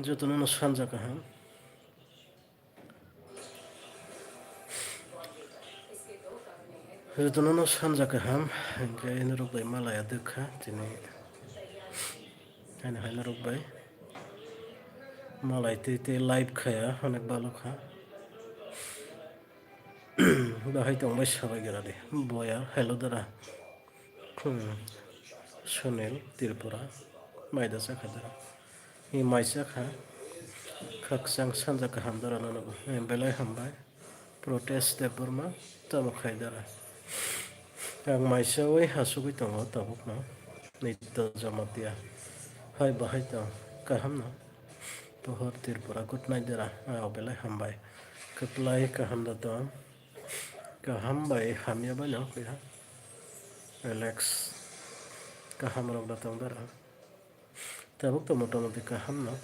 Jotono sanja kaham. Jotono sanja kaham. Hingga ini rukbai malaya dekha. Tini ini haina rukbai. Malay titi live khaya. Onek balok ha. Bahai tongbai sabai geradi. Boya hello dara. Sunil Tirpura. Maida sakha dara. I maisa kha. Kaksang sanja kaham dara nanago. Belai hambai. Protest Debbarma. Tamo khai dara. Ang maisa oi hasugui tongo tabuk no. Nito jamatia. Hai bahai tong. Kaham no. Pohor Tirpura good night dara. Belai hambai. Keplai kaham datang. Kaham bai hamya banyak ya. Relax. Kaham rok datang dara. Tabuk to motamoti kaham no.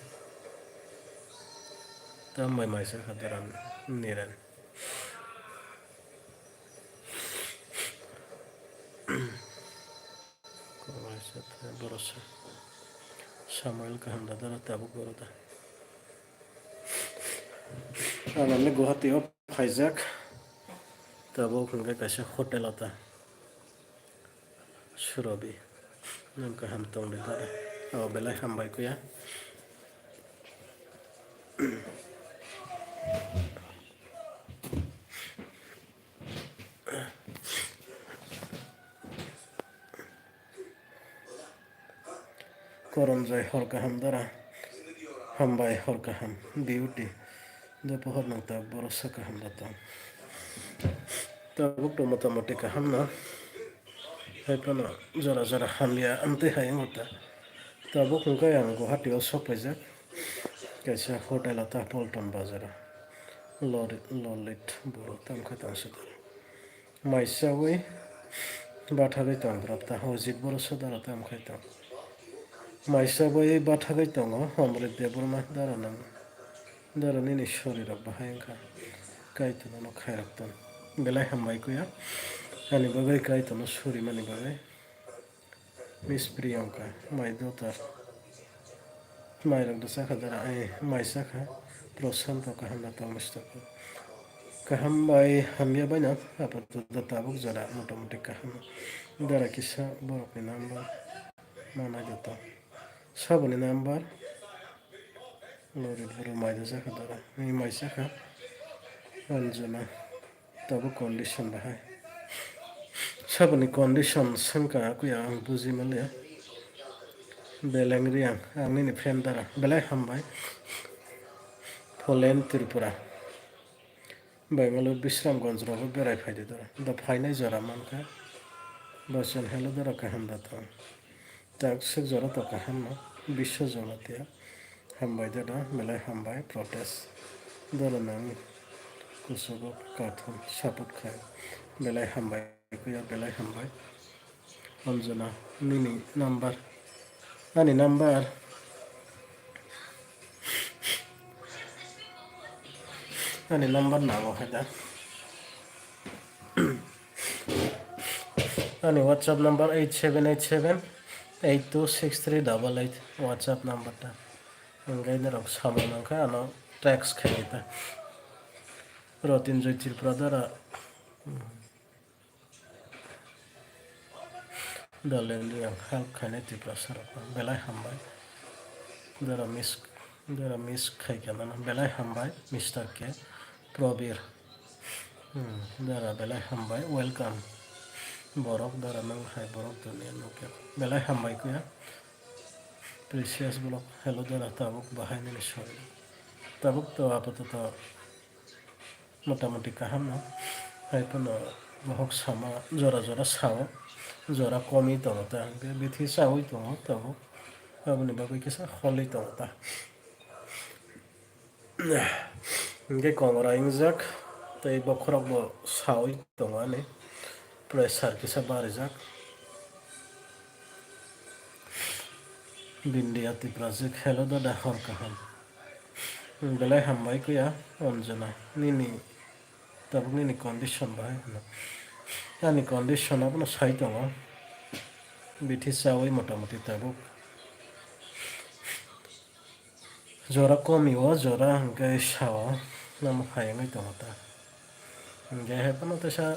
Tambay maisa khadaran niran. Maisa borosa. Samuel kaham dara tabuk boroda. Anamne Guwahati of Hijack. Tabuk hingga kaisa hotel ata. Surabi. Nam kaham tong dara. Belai hambai ko ya. Koronjai hor kaham dara. Hambai hor kaham. Beauty. The pohor nang ta borosa kaham datang. Tabuk to motamoti kaham na. Hai pana jara hamya ante hayang hota. Tabuk hingga yang Guwahati of Sopajak. Kaisa hotel ata Polton bazara. Lolit boro tam khatang sada. Maisa oi bathagai tong brapta hojik boro sadara tam khaitang. Maisa oi bathagai tongo Pohor Debbarma dara nang. Dara nini shorirak bahayangka. Kaito no khairak ton. Belai hambai ko ya. Ani bagai kaito no shori mani bagai. Miss Priyanka, my daughter. Mayrak dasa kadara maisa kha. Prosanto kaham datang mustako. Kaham bai hamya banyak. Apa tu tabuk jara motamoti kaham. Dara kisa borok ni number. Mana jota. Sabuni number. Lorit boro maida jaka dara. Ini maisa kha. Anjana. Tabuk condition bahai. Sabuni condition sangka aku yang buzi malia. Beleng riang. Ang ini friend dara. Belai hambai. Polen Tirpura. Bangalore Bisramganj rogo berai faide dara. Da fainai jara manka. Basan hello dara kaham datang. Tak sek jara to kaham no. Bisho jamatia. Hambai dara. Belai hambai. Protest. Dara nang. Kusugo kathun. Saput khai. Belai hambai. Kuya belai hambai. Anjana. Nini number. Ani number. Ani number nago hada. Ani WhatsApp number 8787 826388. WhatsApp number ta. Engai na rok sama nangka ano text khaita. Rotin joy Tiprasa dara. Dalen yang help khane Tiprasa rok. Belai hambai. Dara miss khai kana belai hambai Mr. K. Probir. Dara belai hambai welcome. Borok dara nang hai borok dunia nuke. Belai hambai ko ya. Precious bolok hello dara tabuk bahai ni shori. Tabuk to apa to motamoti kaham no. Hai pun bahok sama jora sawo. Jora komi to ta. Bithi sawi to tabuk. Abuni bagai kisa kholi to ta. Nge kongora ingjak. Tai bokrok bo sawi to ane. Pressure kisa barizak. Bindia Tiprasa hello da hor kaham. Belai hambai ko ya anjana nini tabuk nini condition bahai na. Yani condition apna sai tongo. Bithi sawi motamoti tabuk. jora komiwo jora hingke sawo namo hayangui tongo ta hingke haibano tesa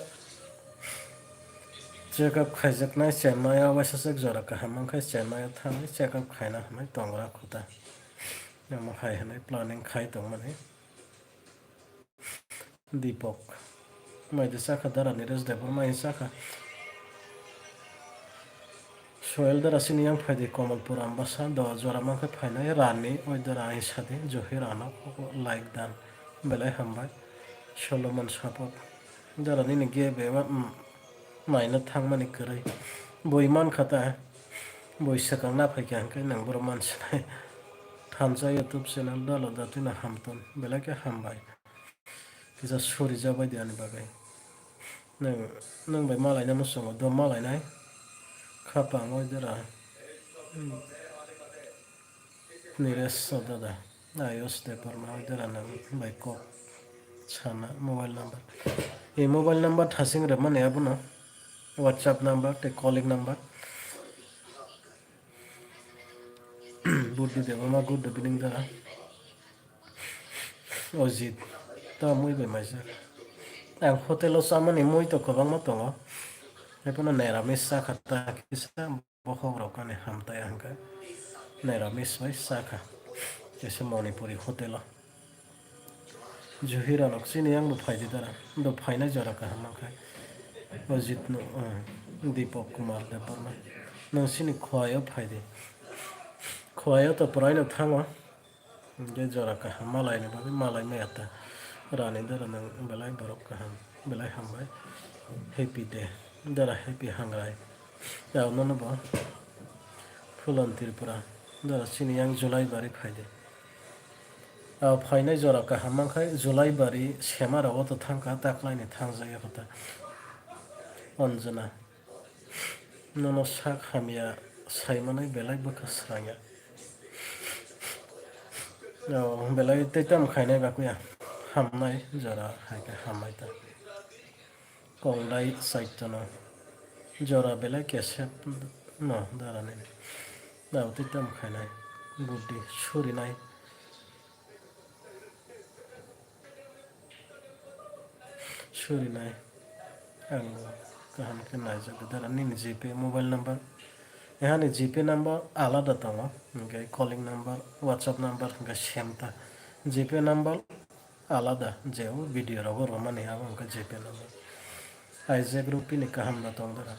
check-up khaijaknai chennai waisajak jora kaham wngkha chennai thangnai check-up khaina hwnoi tongra khuta namo hai hwnoi planning khai tongmani Dipok maide chakha dara Neeraj Debbarma hi chakha soil dara sini yang phaidi Komalpur ambasa do jora mangkha phainai rani oi dara hi sadi Johir ano like dan belai hambai Solomon Sapok dara nini gebe ba maina thangmani kwrui boi mankha ta boi sakang naphai hingke nang borok mansinai thamsa YouTube channel dalo datui hamton belai ke hambai kisa surijak baidi ani bagai nang bai malaina musungo do malainai khapang oi dara Neeraj dada Ayush Debbarma oi dara nang bai kok sana mobile number এই mobile number থাসিং রে মানে আবুনো WhatsApp number তে calling number বুদ্ধি Debbarma good বিনিং দ্বারা অজিত তা মুই বে মাইজা আং হোটেলো সামানি মুই তো কবাং মা দङ এপনো নিরামিষ সাখা তাকিসা বখরকানে হামতায় আংকা নিরামিষ বাই সাখা এসে মণিপুরি হোটেলো জহিরানক চিনি আংবো ফাইদি দ্বারা দ ফাইনাই জরাকা হামাখায় অজিত নো দীপক কুমার দেববর্মা নসিনি খোয়ায়ও ফাইদি খোয়ায়ও তো পরাইনো থাঙো ge jora kaham malai ni babi malai mayata rani dara nang belai borok kaham belai hambai happy day dara happy hangrai yaw nono bo fulon Tiprasa dara sini yang July bari phaide aw phainai jora kaham mangkhai July bari semara oto thangka taklai ni thangjaya kota Anjana nono sak hamia saimanai belai bokasraya belai tetam khainai bakuya hamnai jora haike hamai ta konglai saitano jora belai kesep no darane daw tetam khainai buddi surinai ang kaham ke naijak dara nini GP mobile number এখানে জিপে number আলাদা দङ ओमफ्राय कलिं number WhatsApp number ओमफ्राय सेमता জিপে number आलादा जेव video रावबो रमानि हाबो ओमफ्राय জিপে number आइजे ग्रुपिनि काहामना दं दरा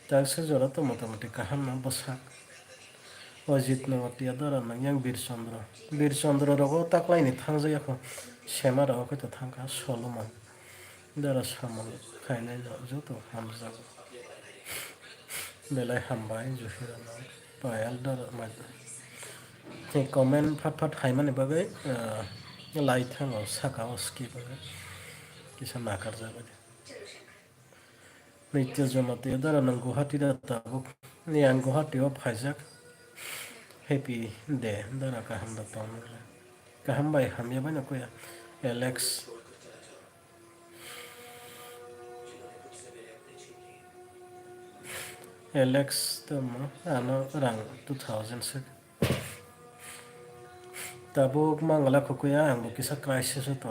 तारसे जरा तो मोटामोटी काहामना बसा अजित नवतिया दरा नं yang बिरचन्द्र रगो ताक्लाइनि थांजायाखो सेमा रगो खैथ थांखा सलमान दरा सामल खायनाय जत हामजागो belai hambai Johirano payal dara ma comment phat phat haimani bagai lai thango sakao skip bagai kisa nakar jabadi nitya jomate dara nang Guwahati da tabuk ni ang Guwahati o phaijak happy day dara kaham da tongle kaham bai hamya bana koya Alex tama ano rang 2000 sek tabuk mangala kukuya ang kisa crisis to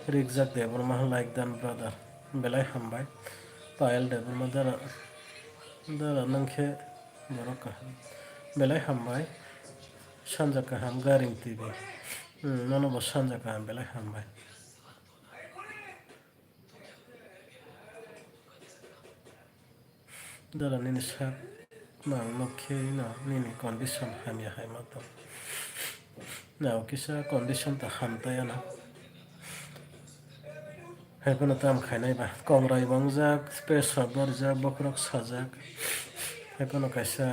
Rizak Debbarma like dan brother belai hambai Payal Debbarma dara nangkhe borok belai hambai sanja kaham garing TV nono bo sanja kaham belai hambai dara nini sak mang nokhe na nini condition hamya haimato na kisa condition ta hamtaya na haikono tam khainai ba kongrai bangjak pressure barjak bokrok sajak haikono kaisa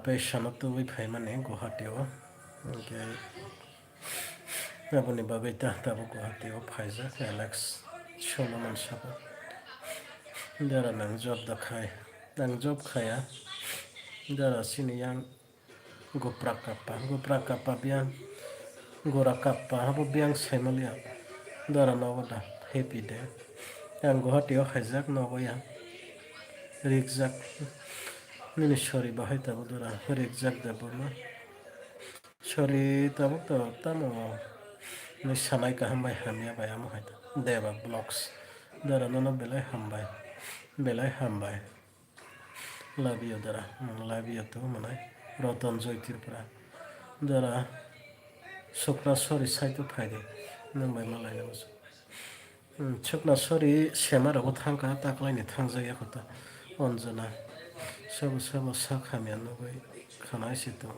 patient tuwi phaimani Guwahati o okay aboni bagai ta tabu Guwahati o phaijak Alex Solomon Sapok dara nang job da khai nang job khaya dara sini yang Gupra kappa biang gora kappa habo biang semalia dara nogoda happy day yang Guwahati o khaijak nogoya rizak nini sori bahai tabu dora rejak Debbarma sori tabu to tamo ni sanai kaham bai hamya bai amo haita Deba blocks dora nono belai hambai labiyo dora labiyo to manai Rotan Joy Tiprasa dora sokna sori saito phaide nangbai malai namas sokna sori semarago thangka taklaini thangjaya khota Anjana sabo sabo sak hamya nugui khanai sito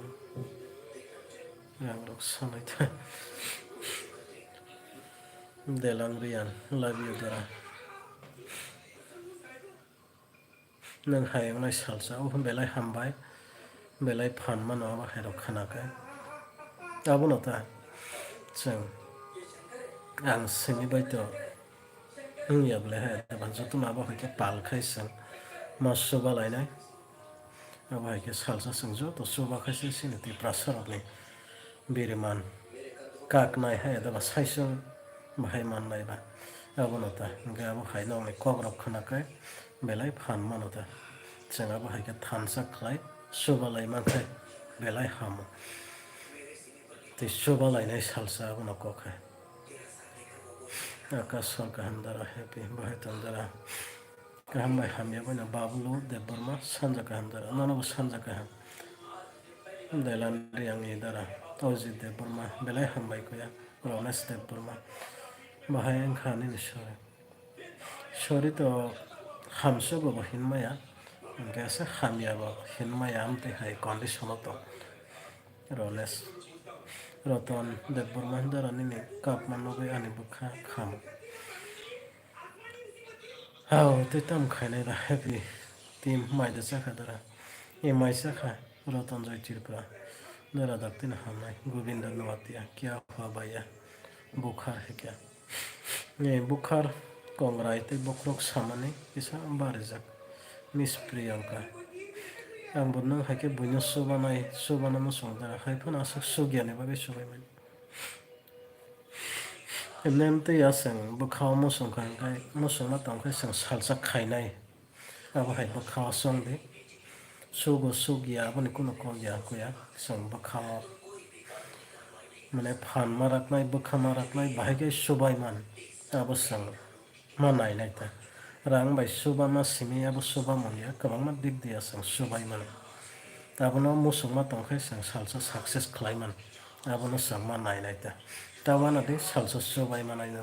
yangrok sanai ta delang riyan labiyo dora nang hayang nai salsa belai hambai belai phan mano aba hairok khanakai abono ta जों आं सोंनिबाय to आंनियाबलाय हाय बानजुथ माबा हायके पालखायसं मा सुबा लायनाय माबा हायके salsa सोंजो तो सुबा खायसे सिनो तिप्रासा रबनि बिरिमान काकनाय हाय दाबा साइसं बाहाय माननायबा आबनता ओंखाय आबो हाय नंनि कग्रब खोनाखाय बेलाय फान मानता जों आबो हायके थानसा खाय सुबा लाय मानखाय बेलाय हामो ति सुबा लायनाय salsa आबनो कखाय Akasal kahandara happy Bahatandara Kahamai Hamyabana Bablu Debbarma Sanja Kahandara none of Sanja Kaham Delan Yang Dara Ozi Debbarma Beleham Baikoya Rones Debbarma Bahayan Khan in Shore Shorito Hamsuba Hinmaya Gasa Hamyaba Hinmaya Amte Hai Conditionato Rones Roton Debbarma Dara Nini Kapmanobe Anibuka Ham How the Tam Kainera happy team Maida Sakadara, a my Saka, Rotan Joy Tirpra, Naradatin Hamai, Govinda Noatia, Kia Fabaya, Bukhar Heka. Nay, Bukhar, Congrite, Bokrok Samani, is a Barizak, Miss Priyanka. Ambunang Hake Buno Subanai, Subanamusong, the Hypanas Sugiani, Baby Subaman. And then the Yasan, Bukha Musong Kankai, Musumatang, Salsa Kainai. Aba hai bakha song de sugo sugia abani kuno kon ya kuya song bakha mane phan marak nai bakha marak nai bahage subai man abo sang manai nai ta rang bai suba ma simi abo suba mon ya kabang ma dik dia sang subai man abono musung ma tong khai sang salsa success khlai man abono sang manai nai ta tawana de salsa subai manai na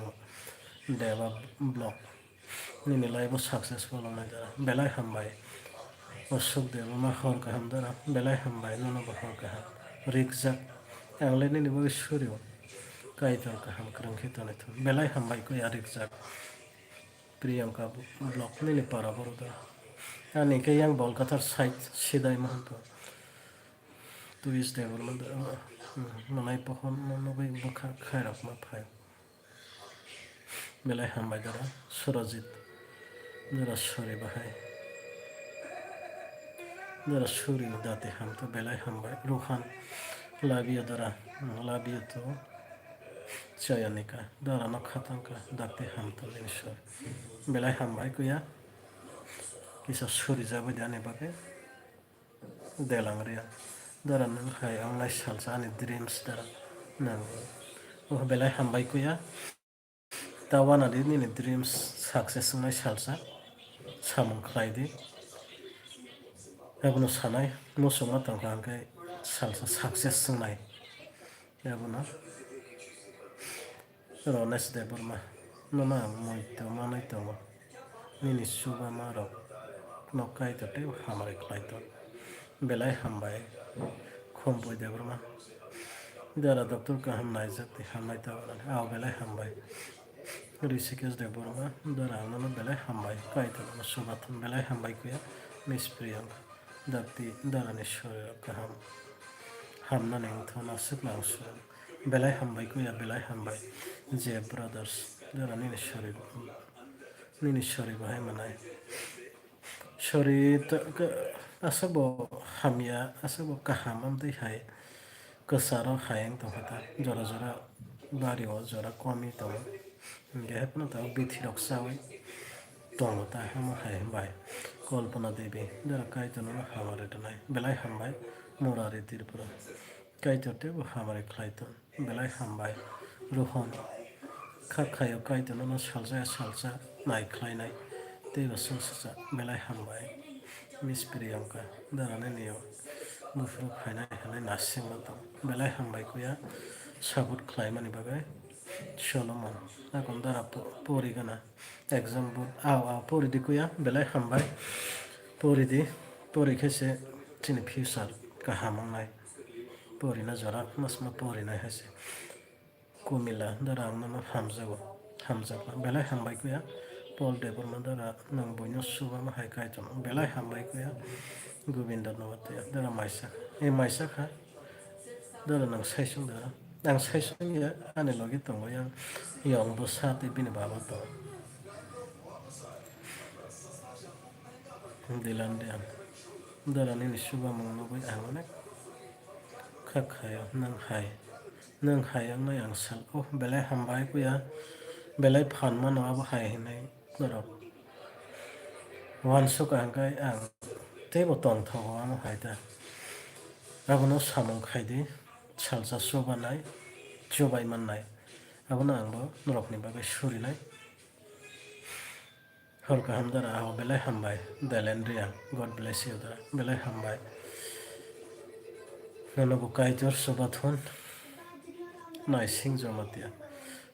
deva block nini live successful na da belai hambai Osuk Debbarma Hor Kaham Dara Belai Hambai Nono Bahor Kaham Rikzak Angleni Nibo Suryo Kaitor Kaham Krankhitanithun Belai Hambai Ko Rikzak Priyanka Block Nini Para Boroda Ani ke yang Bolkatar site Sidai Mahanto Tuis Debbarma Manai Pohon Nonobai Bukha Khairak Ma Phai Belai Hambai Dara Surajit Dara Suri Bahai Dara Suri Dati Ham to Belai Hambai Ruhan Labiyo Dara Labiyo to Chayanika Dara no Khatanka Dati Ham to Lishor Belai Hambai Kuya Kisa Suri Zabadani Bake Delangria Dara Nang Hai Anglai Salsa Ani Dreams Dara Nang Belai Hambai Kuya Tawana Dini Dreams Success Ngai Salsa Samung Klaidi Ebuno Sanai Musuma Tangkai Salsa Success Ngai Ebuno Rones Debbarma Nona Moito Manaito Nini Suba Maro Nokai to Teo Hamari Klaito Belai Hambai Khomboy Debbarma Dara Doctor Kaham Naizati Hamaita Au Belai Hambai Rishikesh Debbarma Dara Nana Belai Hambai Kaito Subatham Belai Hambai Kuya Miss Priyanka Dati Daranishwara Kaham Hamna Ningthona Siplansu Belai Hambai Kuya Belai Hambai J Brothers Daranishwari Ninishwari Bahai Manai Shori Asabo Hamya Asabo Kahamam de Hai Kasaro Hayang Tohata Jora Jora Bario Jora Komi Tomo Gapna Bithi Roxawi Tomota Hamo Hai Bai কল্পনা দেবী যারা কাইতনো হামারে নাই বেলায় হামবাই মুরারি ত্রিপুরা কাইততে হামারে খাইতন বেলায় হামবাই Rohan খাखायो कायतनो salsa नाय खायनाय दैबा संसा बेलाय हामबाय miss Priyanka दाराने नियो मुफ्रु खायनाय हानाय नासिंमा दं बेलाय हामबाय कुया साबुत खायमानि बागै सलमन आगन दारा परि गाना एग्जाम बुट आव परि कुया बेलाय हामबाय परि खेसे तिनि फिउसार गाहामांनाय परि ना जरा मसमा परि नाय हासे कुमिला दारा आंनो हामजागो बेलाय हामबाय कुया पहर देबरमा दारा नों बयनो सुबा माहाय कायतन बेलाय हामबाय कुया गोविंद नवतिया दारा माइसाखा दारा नों साइसं दारा आं साइसं या आने लगे दङ आं यंबो साथे बिनि बाबा दं दिलान दे आं दारा नैनि सुबा मंनोबो आंने खाखायो नों हाय आं नाय आं सल बेलाय हामबाय कुया बेलाय फानमा नङाबो हायहैनाय नरक वानसु गांगाय आं तेबो तंग थावा आं हायदा आबनो सामं खायदि सालसा सोबानाय जबाय माननाय आबनो आंबो नरकनि बागै सुरिनाय हर गाहाम दारा आव बेलाय हामबाय देलेन्द्रिया गड ब्लेस इउ दारा बेलाय हामबाय ननबो कायजर सोबाथन नाय सिं जमातिया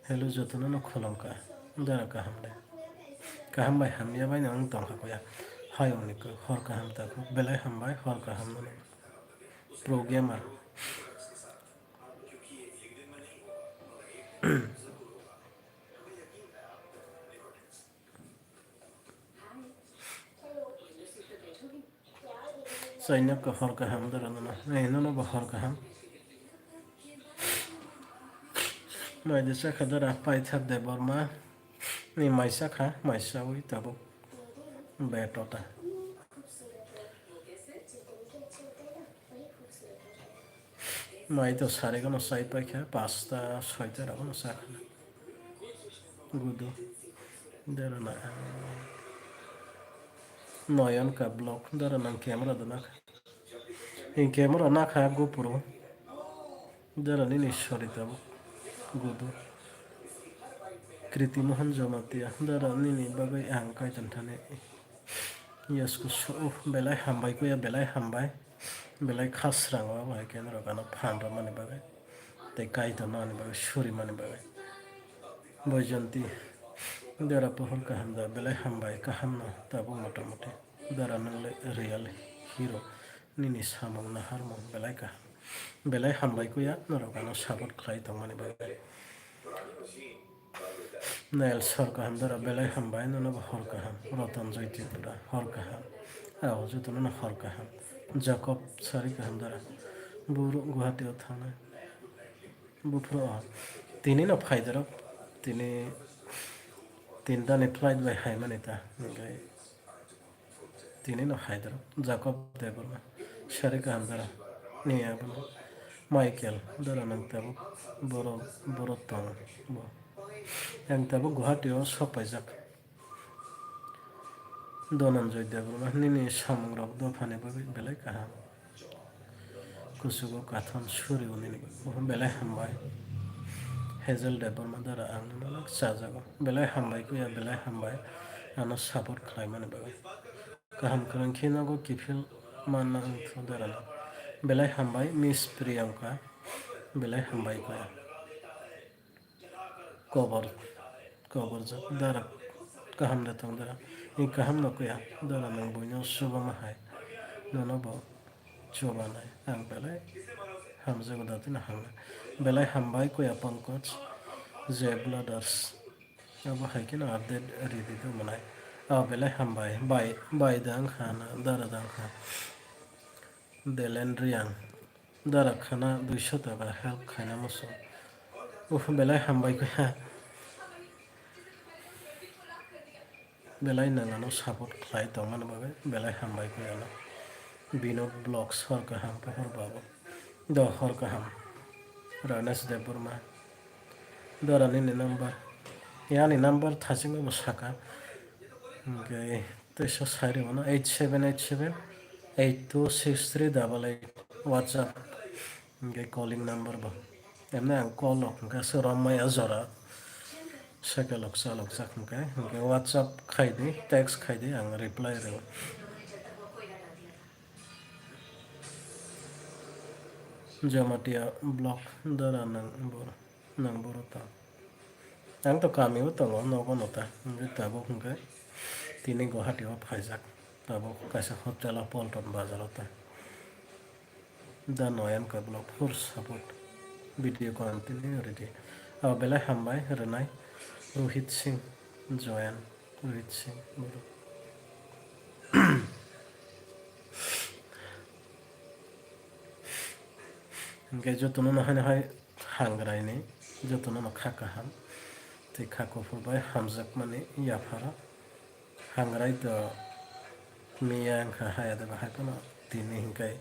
हेलो जतनो न खोलंका दारा गाहाम बाय हामिया बाय नों दंखाखया हाय उनिको हर गाहाम ताको बेलाय हामबाय हर गाहाम न pro gamer Zainab hor kaham daranana neno hor kaham maidisa khadara Pohor Debbarma ni maisa kha maisa ui tabo betota mai to sare gono sai paikha 5টা 6টা ragono sakhana gudu darana noyon ka block darana camera dana in camera na kha GoPro darani ni shori tabo gudu Kriti Mohan Jamatia darani ni bagai ang kaitan thane yasku so belai hambai ko ya belai hambai belai khasrang wa bai ken ro kana phandra mane bagai te kaitan mane bagai shuri mane bagai bojanti dara pohor kahanda belai hambai kahamna tabu motamoti dara nale real hero nini samang na harmon belai hambai ko ya noro kana sabot khlai tong mane bagai Nail Sorkaham dara belai hambai no hor kaham Rotan Joy Tripura hor kaham aw jutuna na hor kaham Jacob Sari kaham dara buru Guwahati thana bufro tini na phaidara tini tinta ni flight by haimanita ngai tini na haidara Jacob Debbarma Sari kaham dara ni abano Michael dara nang tabu boro tang yang tabu Guwahati sopaijak Donanjoy Debbarma nini samung rok dofane bagai belai kaham kusugo kathon suri unini belai hambai Hazel Debbarma dara ang nana sajago belai hambai kuya belai hambai ano support khlaimani bagai kaham krangkhi nago kifil manna antho dara belai hambai Miss Priyanka belai hambai kuya cover jak dara kaham datang dara in kaham no kuya dara nang boino suba mahai nono bo chobanai ang belai hamjago datina hamna belai hambai kuya pankaj Blooders abo haikin update ready to manai belai hambai bai dang khana dara dang kha delendriang dara khana 200 taka help khana moso belai hambai kuya belai nangano support khlai tongmani bagai belai hambai kuya no Binod Blogs hor kaham pohor babo do hor kaham Ranas Debbarma dara nini number yani number thasing mo saka okay তেইশশো side হবো না 8787 826388 WhatsApp hingke calling number bo emne ang call lok hingke sorom maya jora sekelok salok jak hingke WhatsApp khaidi text khaidi ang reply rego jamatia block dara nang boro ta ang to kami o tongo nogo nota hingke tabok hingke tini Guwahati o phaijak tabok kaisa hotel o Polton bazar o ta da noyan ka block full support video continue ready belai hambai renai Rohit Singh Joyan Rohit Singh boro hingke jotono no hai hangrai ni jotono no khaka ham tei khako phobai hamjak mani yafara hangrai to miya angkha haya deba haikono tini hingkai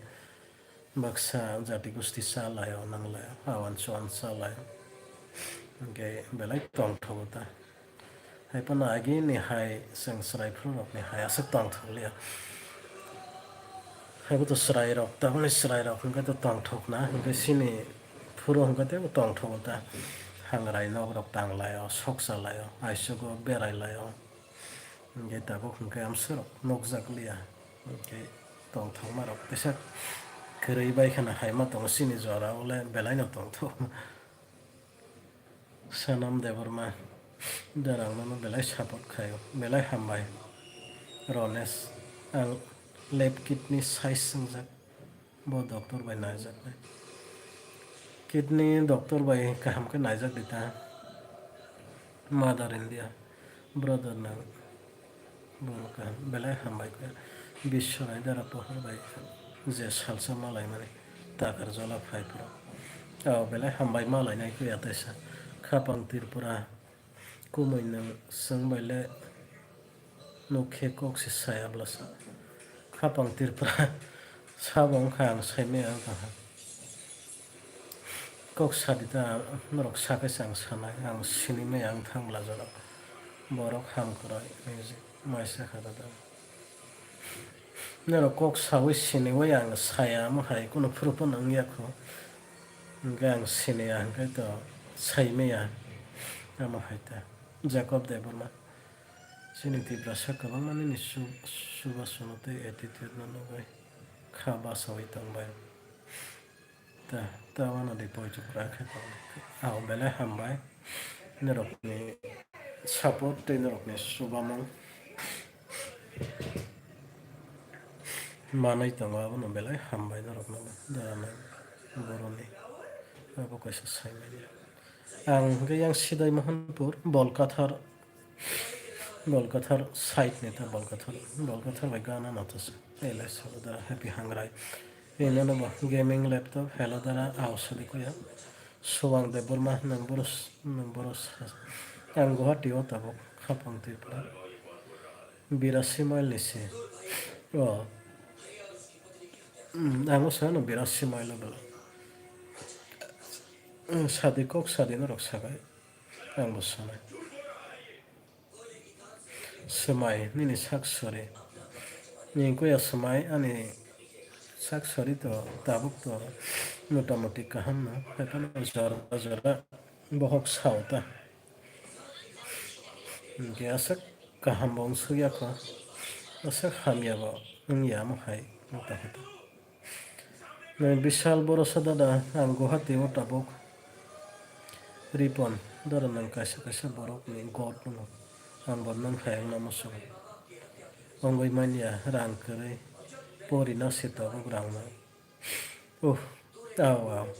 baksa jati gosti salayo nanglayo awan chuan salayo hingke belai tongthogo ta haipano agi ni hai seng srai phurok ni hai asuk tongthokliya haibo to srai rok taboni srai rok hingke to tongthokna hingke sini phuro hingke te tongthogo ta hangrai nog rok tanglayo soksalayo aisugo berailayo hingke tabuk hingke amsorok nokjakliya hingke tongthokma rok tesak kwrwi baikana haima tongo sini jora ole belai no tongthok Sanam Debbarma darangno belai support khayo belai hambai Ronesh ang left kidney size singjak bo doctor bai naijak kidney doctor bai kaham ke naijak dita Mother India brother na boro kaham belai hambai ka Biswanai dara pohor bai je salsa malai mani takar jola phaipro belai hambai malai nai kuya tesa khapang Tiprasa kumui nang sangbaile nukhe kok si sayablasa khapang Tiprasa sabong khang saime ang kaha kok sadita norok sakai sang sanai ang sinime ang thangla jora borok ham koroi music maisa khada norok kok sawi siniwe ang saya mo hai kuno prupo nang yakho gang sine ang to saime ya ama haita Jacob Debbarma sini Tiprasa kabang mani ni subasanote attitude na nogai khaba sawai tangbai tawana de poitu prakhe aw belai hambai norok ni support te norok ni subamang manai tongo abono belai hambai norok no darana boroni abo kaisa saimai ang yang sidai Mohanpur Bolkathar site neta Bolkathar bai gana natas elas dara happy hangrai eno no gaming laptop hello dara ausadi kuya Suwang Debbarma nang boros ang Guwahati o tabok khapang Tiprasa 82 mile nisi ang sana 82 mile bala sadi kok sadi norok sagai ang bosanai semai nini saksori ningkuya semai ani saksori to tabuk to motamoti kaham na haipano jora bohok sauta hingke asak kaham bong suyako asak hamyabo ngyamo hai motahota bishal boro sadada ang Guwahati o tabuk Ripon dara nang kaisa borok ni god no ang bornang hayang namo so ongoi mania rang kare porina sita grang na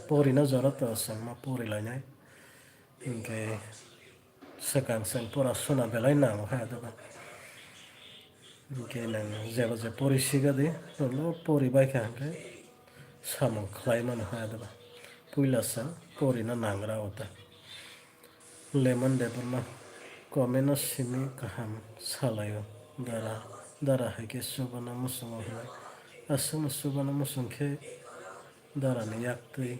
porina jora to sama pori lainai hingke sekang sang pora sona belai nang ha da hingke nang jeba je pori sigade lo pori bai ka hingke samong khlai man ha da puila sa porina nangra ota Lemon Debbarma komeno simi kaham salayo dara haike subana musungo hai asung subana musungke dara ne yaktui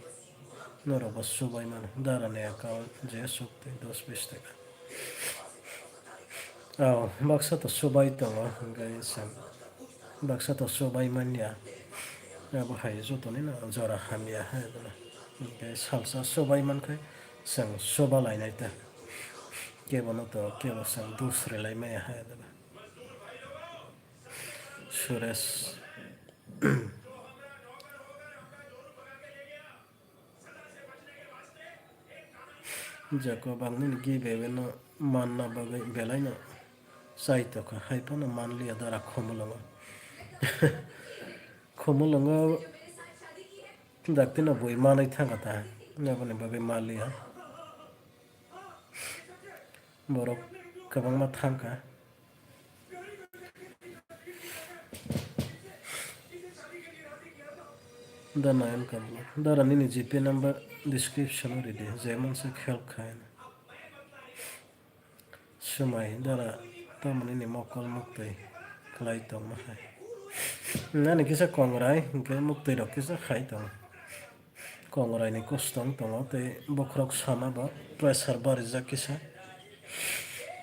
noroba subai man dara ne account je sukte 10-20 টাকা Oh, baksa to subay tongo hinggai sang baksa to subay mania abo hai jotoni na jora hamia hai dana hinggai salsa subay mankai sang soba lainai ta kebono to kebo sang dusre lai maya hai dana suresh jako bangni gibe no manna bagai belai no sai to ka hai pa no manli adara khomulongo khomulongo dakti na boi manai thanga ta nabone bagai malia borok kabangma thangka danayan kablo dara nini gp number description ridi jeman se khel khain sumai dara tamani ni mokol muktai klai tong ma hai nani kisa kongrai ke muktai rok kisa khai tong kongrai ni kostong tongo tei bokrok sama ba pressure barijak kisa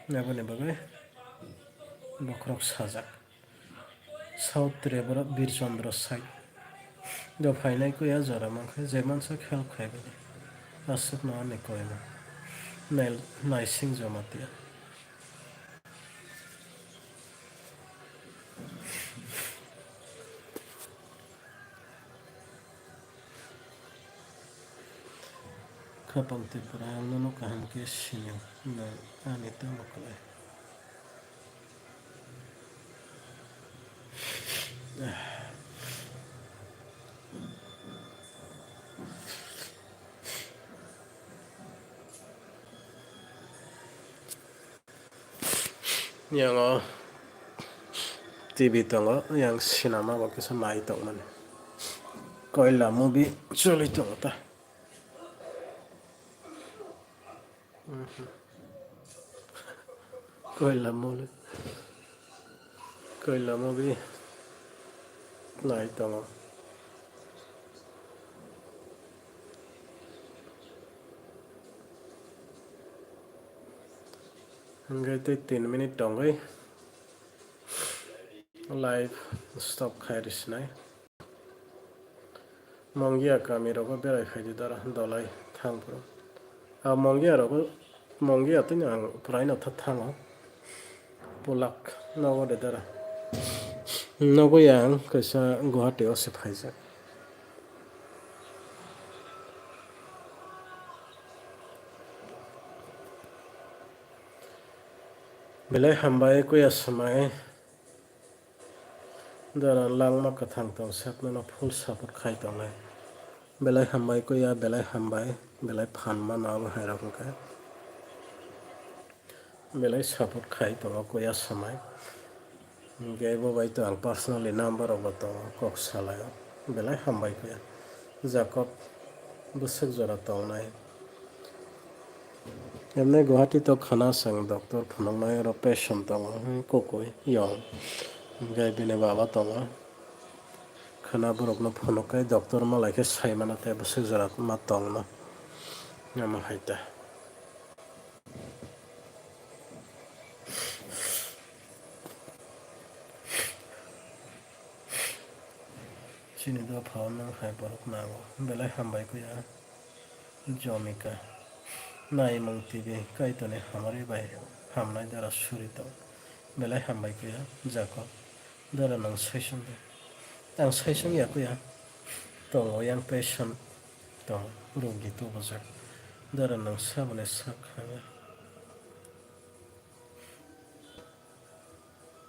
naboni bagai bokrok sajak south trevor birchandra site do phainai kuya jora mangkhai jeman se khel khai bani asuk na ani koima nail naising jomatia kapang tipra nono kaham ke sinyo na ani ta makalai yang TV tongo yang sinama ba kisa nai tong man koila movie choli tong ta koila movie nai tongo hinggai tei 3 minute tongai live stop khairis nai mongia kami rogo berai khaidi dara dolai thangpro a mongia tin ang praina tha thango polak nago de dara nago yang kaisa Guwahati ose phaijak belai hambai kuya samai dara langma kathang tong sapna full support khai tongai belai hambai kuya belai phanma na ba hai rakon ka belai support khai tongo kuya samai gebo bai to ang personally number of to kok salayo belai hambai kuya jakob busuk jora tongnai emne Guwahati to khana sang doctor phunongnai ro patient tongo kokoi yong gai bine baba tongo khana borok no phunokai doctor malai ke saimana te busuk jora ma tongno nama haita sini do phau nang hai borok nago belai hambai kuya jomika nai mong TV kai to ne hamari bai hamnai dara surito belai hambai kuya jakob dara nang saisong ang saisong ya kuya tongo yang patient tong rogi to bajak dara nang sabone sakhanga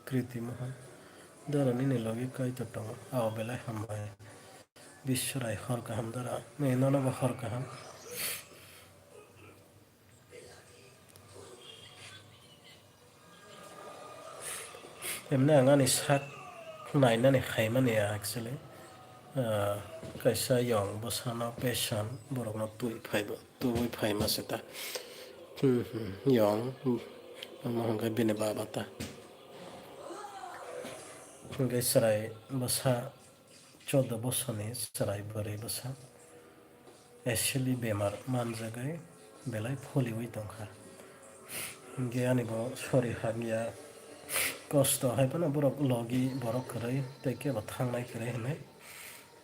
kriti mohan dara nini logi kai to tongo aw belai hambai biswarai hor kaham dara ne nono ba hor kaham emne angani sak nainani khaimani actually kaisa yong bosana patient borokno tui phaima seta yong mohongai bini babata hinggai sarai basa 14 bosorni sarai borai basa actually bemar manjagai belai pholioi tongkha hingke ani bo sori hamya kosto haibano borok logi borok kwrwi tei kebo thangnai kwrwi hinui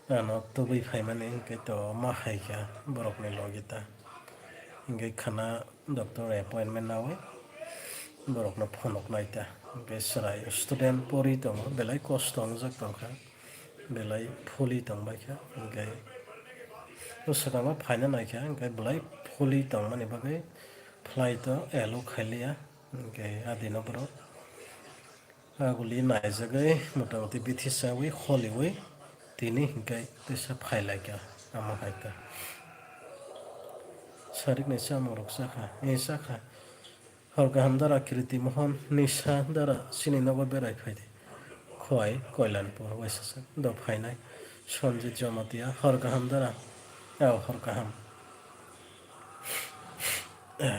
ano tubui faimani hingke to ma haikha borokni logi ta hingke khana doctor appointment nawi borokno phonok naita hingke chwrai student pori tongo belai kosto ongjak tongkha belai phuli tongbaikha hingke swkangma phaina naikha hingke belai phuli tongmani bagwi flight o alo khailia hingke adi no borok aguli naijagui motamoti bithisawi holiwi tini hingke twisa phailaikha amo haita sarik ni chamung rok chakha chakha hor kaham dara kirti mohon nisha dara chini nogo berai phaidi khowai koilanpur waisasa do phainai sonjit jomotia hor kaham dara hor kaham Pohor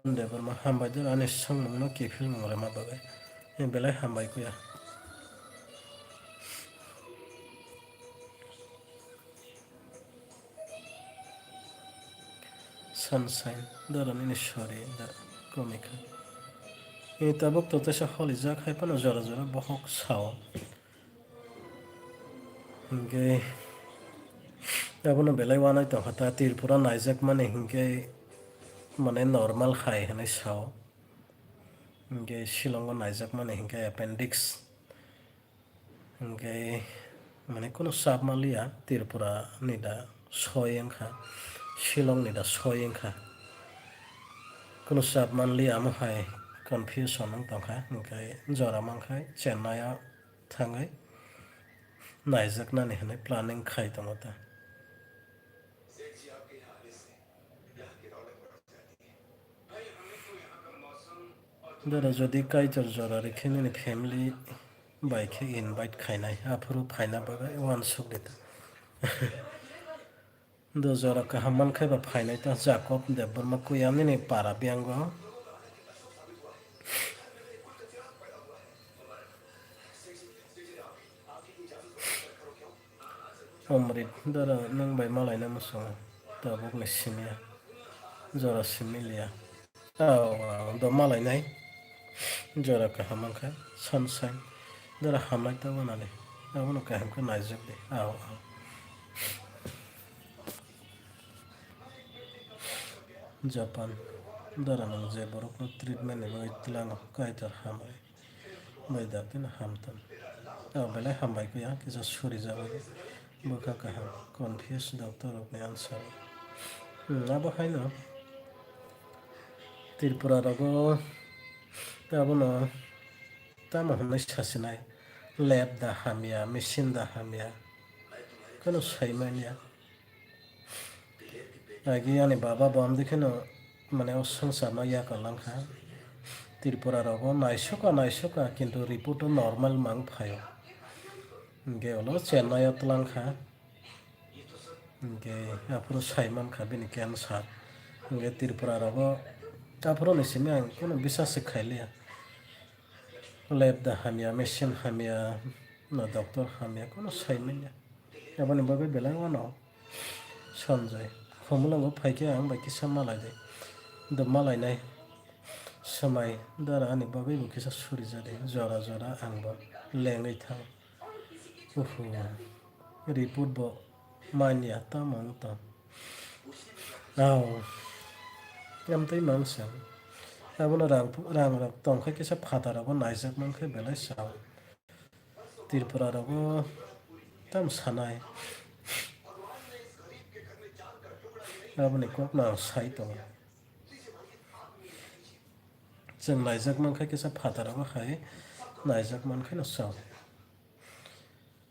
Debbarma hambai dara ani songmung no kifil mung rema bagai belai hambai kuya sunshine dara nini sori da komika tabuk to tesa holijak haipano jora jora bohok sao hingke abono belai wanai tongkha ta Tripura naijak mani hingke mane normal khai hinui sao hingke Shillong o naijak mani hingke appendix hingke mane kono chap manliya Tripura ni da 6 wngkha Shillong ni da 6 wngkha kono chap manliya amo hai confusion ong tongkha hingke jora mangkhai Chennai o thangai naijaknani hinui planning khai tongo ta dara jodi kaitor jora rekhe nini family bai khe invite khainai afuru phaina bagai wansuk dita do jora kaham mankhai ba phainai ta Jacob Debbarma kuyam nini para biango Omrit dara nangbai malai na musungo tabuk ni simia jora similia do malai nai jora kaham mankhai sunshine dara hamnai ta wanani abono kaham khe naijak de Japan dara nang je borokno treatment ni bagui twilango kaitor hambai bai dakdino hamtan belai hambai kuya kisa surijagui bwkha kaham confuse doctor rok ni answer abo haino Tripura rogo abono tamo hwnwi sasinai lab da hamya machine da hamya kono saimanya agi ani baba bo amdikhe no mane o sangsar no yakal langkha Tripura rogo naisuka kintu report o normal mang phaio hingke ulo Chennai o tlangkha hingke afuru saimankha bini cancer hingke Tripura rogo afuru ni simi ang kono bisas khailiya lab da hamya machine hamya no doctor hamya kono saimanya aboni bagui belai wano sonjai khumulango phaikhe ang bai kisa malai dai do malai nai samai dara ani bagui bo kisa surijadi jora jora angbo lengui thang report bo manya tamo tong amtui mangsang abono rang rok tongkhai kisa phata rogo naijak mankhai belai sao Tripura rogo tam sanai aboni kokno sai tongo जों नायजाक मानखाय kisa phata rogo khai naijak mankhai no sao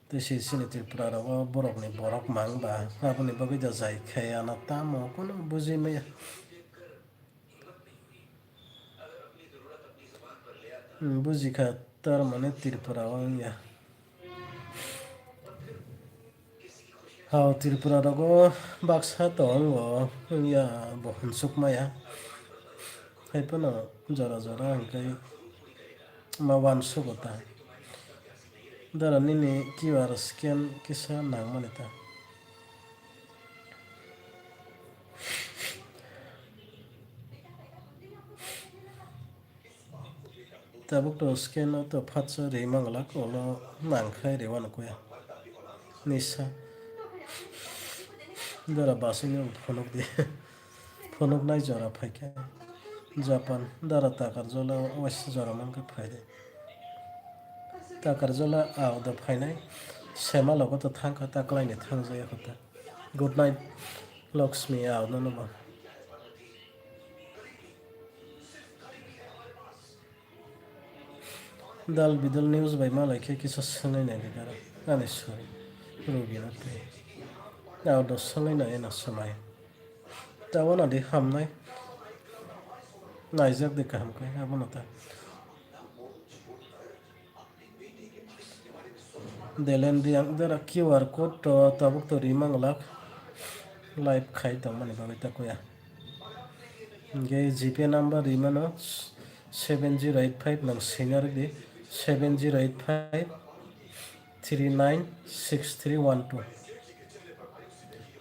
tei sini Tripura rogo borokni borok mangba aboni bagui da jai khaya tamo kono bujimaya bujikha tarmane Tripura o wngya Tripura rogo baksa tongo wngya bo hunsukmaya haipano jora jora hingkai ma wansugo ta Dara nini QR scan kisa nang manita. Tabuk to scan to patsa re mangala kolo nang khai re wana kuya. Nisa. Dara basing phonok di. Phonok nai jora phaike. Japan dara takar jola west jora mangka phaide. Takar jola aw da phainai. Sema logo to thangka taklai ni thangjaya kota. Good night Lakshmi aw no no. Dal bidal news by malai ke kisa sangai nai gara. Ani sorry. Rugi na te. Aw do sangai nai na samai. Tawana di hamnai. Naijak di kaham kai abona ta. Delen di ang dara QR code to tabuk to rimang lak live khai tong mani bagai ta koya. Ge GP number rimano 7085 nang senior di 7085 396312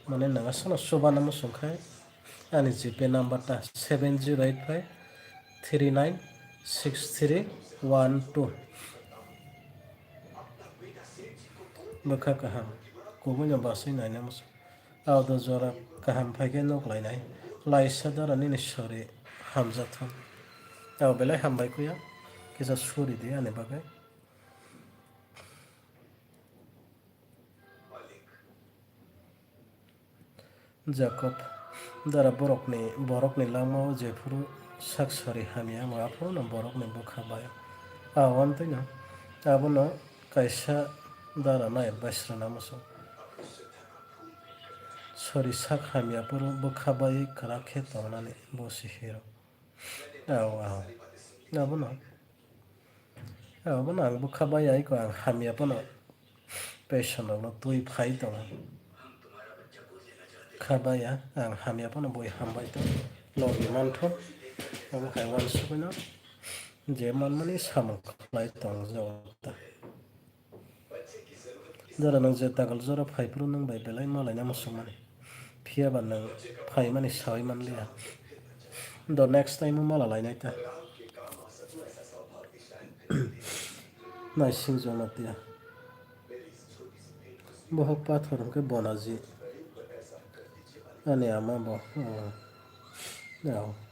mane nang asana soba nama songkhai ani GP number ta 7085 396312 bakha kaham kubunya basai nai namas awdo jora kaham phaike nok lainai laisa dara nini sori hamjathon aw belai hambai kuya kisa suri di ani bagai Jacob dara borokni langmao jefuru saksari hamia maafro na borokni bukhabai awan tino abono kaisa dara nai basra namaso sori sak hamia puro bukhabai karakhe tonani bosi hero aw abono ang bukhabai ai ko ang hamia pono passion no tui phai tong khabaya ang hamia pono boi hambai to logi mantho abo khai wan sukono je manmani samang khlai tong jota dara nang je tagal jora phai pro nang bai belai malai na musumani phia ban nang phai mani sai man lia the next time mala lai nai ta nai sing jona tia bohok pathor ke bonaji ani ama bo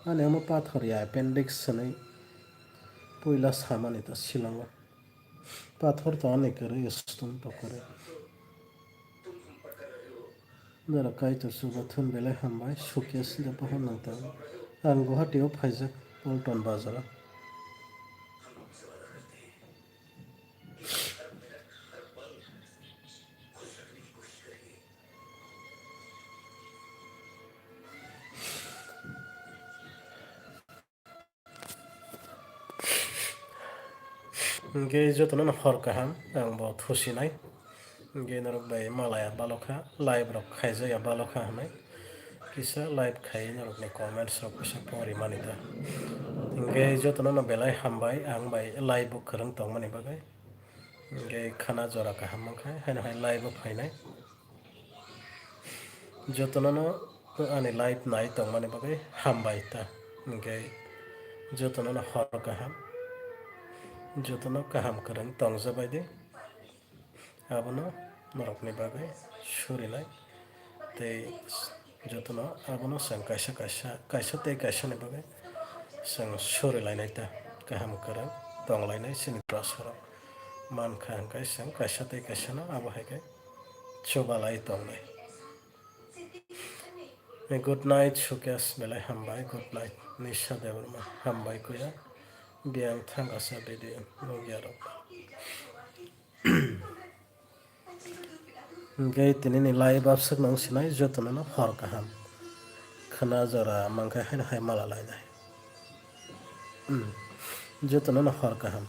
ani ama pathor ya appendix sanai poila samani ta silanga pathor to ani kare stone to kare dara kai to suba thun belai hambai sukyas da pohon nang ta ang Guwahati o phaijak Polton bazara ge jotono na hor kaham ang bo thusinai ge narok bai malaya balokha live rok khaijaya balokha hanai kisa live khai narok ni comments rok kisa pori manita ge jotono na belai hambai ang bai live bo kharang tong mani bagai ge khana jora kaham mangkhai haina hai live bo phainai jotono no ani live nai tong mani bagai hambai ta ge jotono na hor kaham jotono kaham kharang tong jabai de abono norokni bagai surinai tei jotono abono sang kaisa tei kaisa ni bagai sang surilainai ta kaham kharang tonglainai sini Tiprasa mankha hangkai sang kaisa tei kaisa no abo haikai chobalai tongnai good night sukyas belai hambai good night Nisha Debbarma hambai kuya biang thangasa video logiarok Gay tinini live absak nang sinai jotono no hor kaham khana jora mangkai haina hai mala lainai jotono no hor kaham